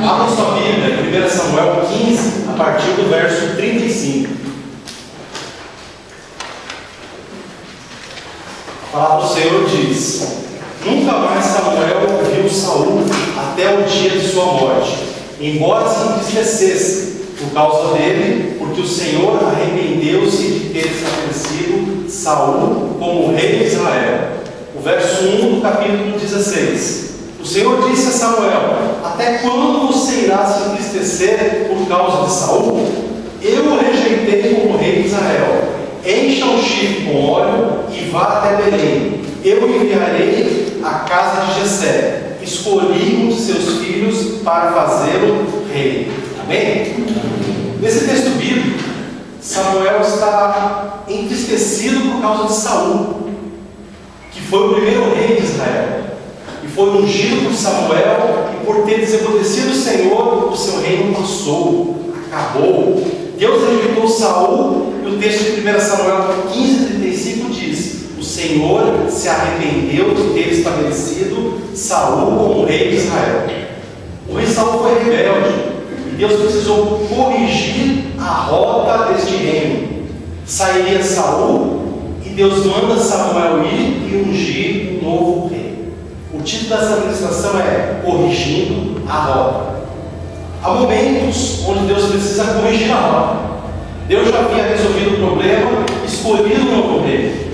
Abra sua Bíblia, 1 Samuel 15, a partir do verso 35. A palavra do Senhor diz: Nunca mais Samuel viu Saul até o dia de sua morte, embora se entristecesse por causa dele, porque o Senhor arrependeu-se de ter estabelecido Saul como rei de Israel. O verso 1 do capítulo 16. O Senhor disse a Samuel: Até quando você irá se entristecer por causa de Saul? Eu o rejeitei como rei de Israel. Encha o chifre com óleo e vá até Belém. Eu enviarei à casa de Jessé. Escolhi um de seus filhos para fazê-lo rei. Amém? Nesse texto bíblico, Samuel está entristecido por causa de Saul, que foi o primeiro rei de Israel, e foi ungido por Samuel, e por ter desobedecido o Senhor, o seu reino passou, acabou. Deus rejeitou Saul, e o texto de 1 Samuel 15:35 diz: O Senhor se arrependeu de ter estabelecido Saul como rei de Israel. O rei Saul foi rebelde, e Deus precisou corrigir a rota deste reino. Sairia Saul, e Deus manda Samuel ir e ungir um novo rei. O título dessa administração é Corrigindo a Rota. Há momentos onde Deus precisa corrigir a rota. Deus já havia resolvido o problema, escolhido um novo rei.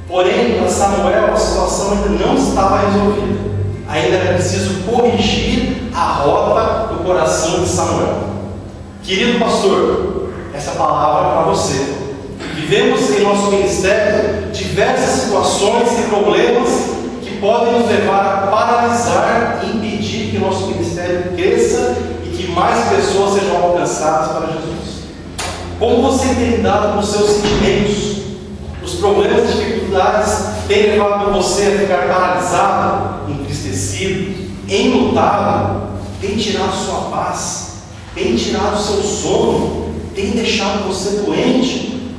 Porém, para Samuel, a situação ainda não estava resolvida. Ainda era preciso corrigir a rota do coração de Samuel. Querido pastor, essa palavra é para você. Vivemos em nosso ministério diversas situações e problemas que podem nos levar a paralisar e impedir que nosso ministério cresça e que mais pessoas sejam alcançadas para Jesus. Como você tem lidado com os seus sentimentos? Os problemas e dificuldades têm levado você a ficar paralisado, entristecido, enlutado? Tem tirado sua paz? Tem tirado seu sono? Tem deixado você doente?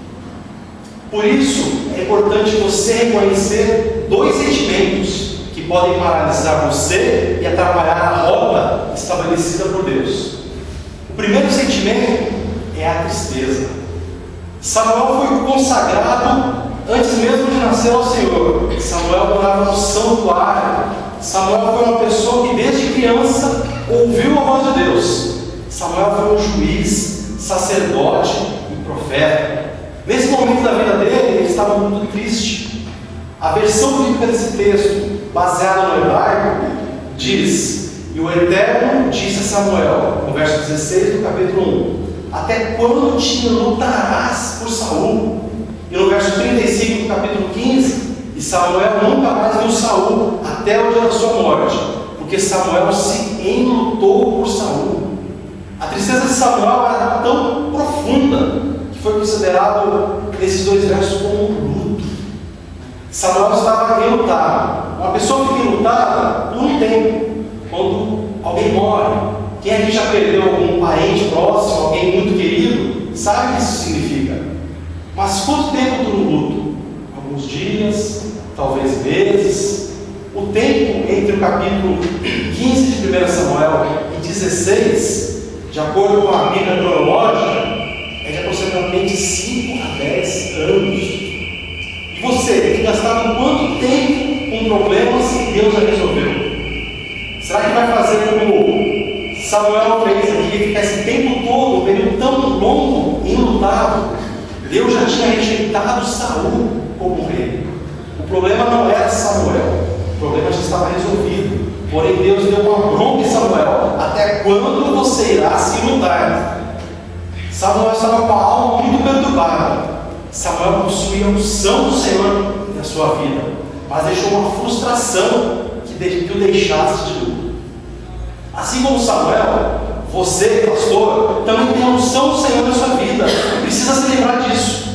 Por isso, é importante você reconhecer dois sentimentos que podem paralisar você e atrapalhar a rota estabelecida por Deus. O primeiro sentimento é a tristeza. Samuel foi consagrado antes mesmo de nascer ao Senhor. Samuel morava no santuário. Samuel foi uma pessoa que desde criança ouviu a voz de Deus. Samuel foi um juiz, sacerdote e profeta. Nesse momento da vida dele, ele estava muito triste. A versão bíblica desse texto, baseada no hebraico, diz: E o Eterno disse a Samuel, no verso 16 do capítulo 1: Até quando te lutarás por Saul? E no verso 35 do capítulo 15: E Samuel nunca mais viu Saul até o dia da sua morte, porque Samuel se enlutou por Saul. A tristeza de Samuel era tão profunda que foi considerado nesses dois versos como um luto. Samuel estava enlutado. Uma pessoa fica enlutada por um tempo, quando alguém morre. Quem aqui já perdeu algum parente próximo, alguém muito querido, sabe o que isso significa. Mas quanto tempo dura o luto? Alguns dias, talvez meses. O tempo entre o capítulo 15 de 1 Samuel e 16, de acordo com a Bíblia cronológica, é de aproximadamente 5 a 10 anos. E você tem gastado quanto tempo com problemas que Deus já resolveu? Será que vai fazer como Samuel fez aqui, ficar esse tempo todo, um período tão longo, enlutado? Deus já tinha rejeitado Saul como rei. O problema não era Samuel, o problema já estava resolvido. Porém, Deus deu uma bronca em Samuel: até quando você irá se lutar? Samuel estava com a alma muito perturbada. Samuel possuía a unção do Senhor na sua vida, mas deixou uma frustração que o deixasse de luto. Assim como Samuel, você, pastor, também tem a unção do Senhor na sua vida. Precisa se lembrar disso.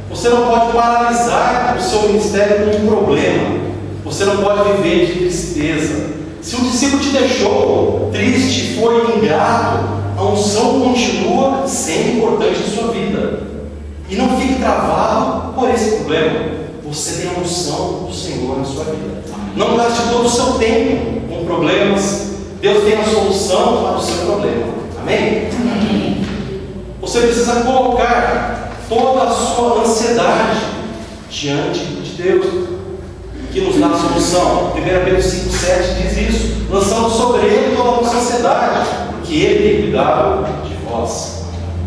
Você não pode paralisar o seu ministério com um problema. Você não pode viver de tristeza. Se um discípulo te deixou triste, foi ingrato, a unção continua sendo importante em sua vida. E não fique travado por esse problema. Você tem a unção do Senhor na sua vida. Não gaste todo o seu tempo com problemas, Deus tem a solução para o seu problema. Amém? Amém. Você precisa colocar toda a sua ansiedade diante de Deus, que nos dá a solução. 1 Pedro 5,7 diz isso: lançando sobre Ele toda a vossa ansiedade, porque Ele tem cuidado de vós.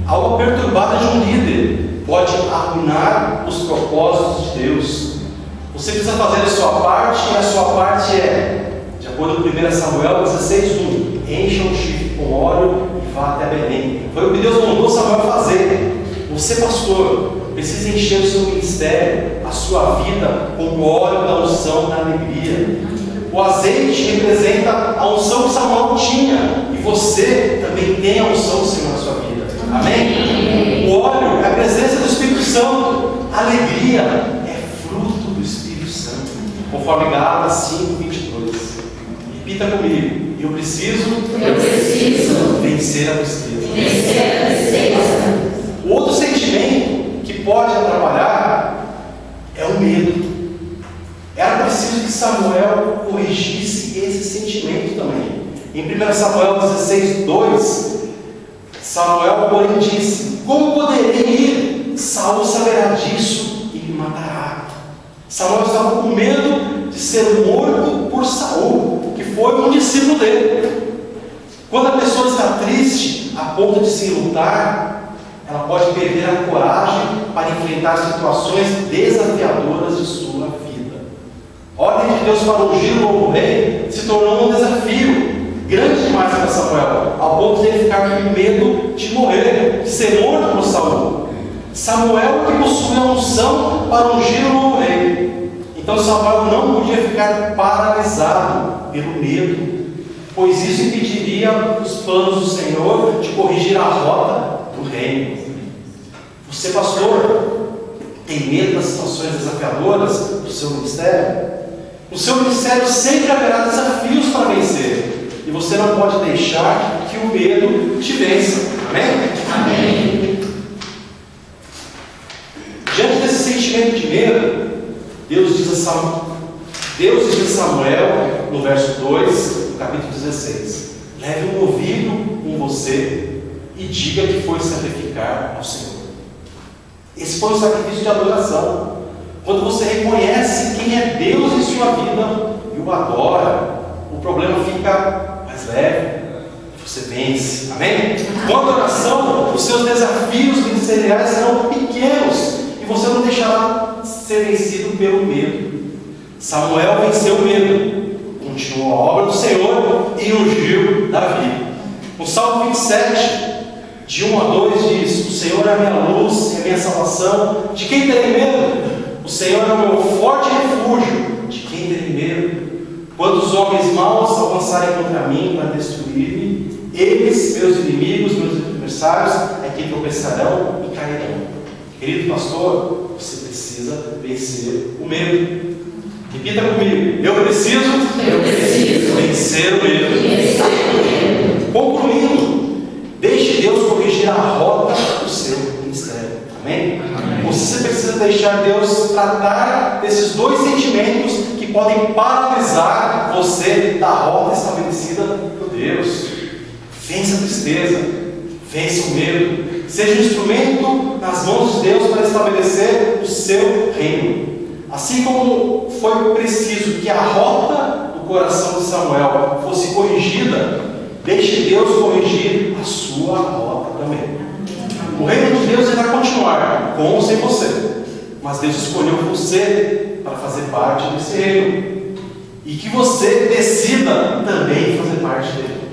A alma perturbada de um líder pode arruinar os propósitos de Deus. Você precisa fazer a sua parte, e a sua parte é, de acordo com 1 Samuel 16:1, encha o chifre com óleo e vá até Belém. Foi o que Deus mandou Samuel fazer. Você, pastor, precisa encher o seu ministério, a sua vida, com o óleo da unção da alegria. O azeite representa a unção que Samuel tinha, e você também tem a unção do Senhor na sua vida. Amém? O óleo é a presença do Espírito Santo. A alegria é fruto do Espírito Santo, conforme Gálatas 5:22. Repita comigo: eu preciso vencer a tristeza. O outro sentimento que pode atrapalhar é o medo. Era preciso que Samuel corrigisse esse sentimento também. Em 1 Samuel 16:2, Samuel, porém, disse: como poderei ir? Saul saberá disso e me matará. Samuel estava com medo de ser morto por Saul, que foi um discípulo dele. Quando a pessoa está triste a ponto de se lutar, ela pode perder a coragem para enfrentar situações desafiadoras de sua vida. A ordem de Deus para ungir o novo rei se tornou um desafio grande demais para Samuel, ao ponto de ele ficar com medo de morrer, de ser morto por Saul. Samuel que possuía a unção para ungir o novo rei. Então Samuel não podia ficar paralisado pelo medo, pois isso impediria os planos do Senhor de corrigir a rota do reino. Você, pastor, tem medo das situações desafiadoras do seu ministério? No seu ministério sempre haverá desafios para vencer, e você não pode deixar que o medo te vença. Amém? Amém. Diante desse sentimento de medo, Deus diz a Samuel, no verso 2, no capítulo 16: leve um novilho com você e diga que foi sacrificar ao Senhor. Esse foi o sacrifício de adoração. Quando você reconhece quem é Deus em sua vida e o adora, o problema fica mais leve, você vence. Amém? Com a adoração, os seus desafios ministeriais serão pequenos e você não deixará ser vencido pelo medo. Samuel venceu o medo, continuou a obra do Senhor e ungiu Davi. O Salmo 27, de 1 a 2 diz: o Senhor é a minha luz e a minha salvação, de quem terei medo? O Senhor é o meu forte refúgio, de quem terei medo? Quando os homens maus avançarem contra mim para destruir-me, eles, meus inimigos, meus adversários, é que tropeçarão e cairão. Querido pastor, você precisa vencer o medo. Repita comigo: eu preciso vencer o medo. Concluindo, deixe Deus corrigir a rota do seu ministério. Amém? Você precisa deixar Deus tratar desses dois sentimentos que podem paralisar você da rota estabelecida por Deus. Vença a tristeza, vença o medo. Seja um instrumento nas mãos de Deus para estabelecer o seu reino. Assim como foi preciso que a rota do coração de Samuel fosse corrigida, deixe Deus corrigir a sua rota também. O reino de Deus irá continuar, com ou sem você, mas Deus escolheu você para fazer parte desse reino, e que você decida também fazer parte dele.